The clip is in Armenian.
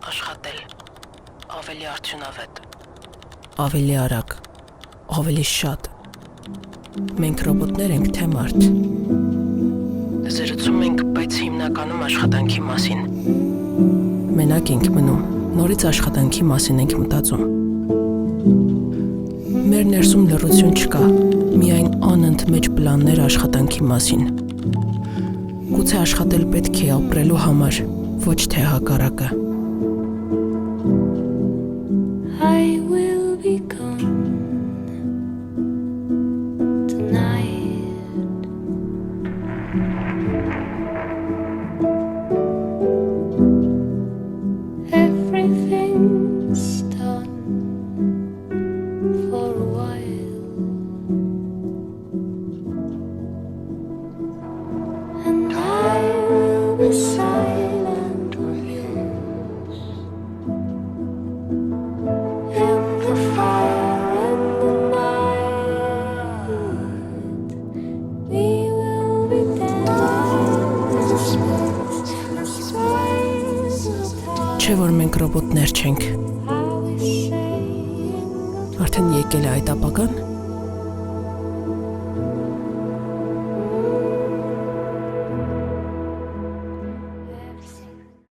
աշխատել, ավելի արդյունավետ, Ավելի արագ, ավելի շատ։ Մենք ռոբոտներ ենք, թե մարդ։ զրուցում ենք, բայց հիմնականում աշխատանքի մասին։ Մենակ ենք մնում, նորից աշխատանքի մասին ենք մտածում։ Մեր ներսում լռություն չկա, միայն անընդմեջ պլաններ աշխատանքի մասին։ Գուցե աշխատել պետք է ապրելու համար, ոչ թե հակառակը։ I will be gone tonight. Everything's done for a while, and I will be silent with you. In the fire and the night, we will be dancing in the space of time. Չէ որ մենք ռոբոտներ չենք, I was saying արդեն եկել է այդ ապագան։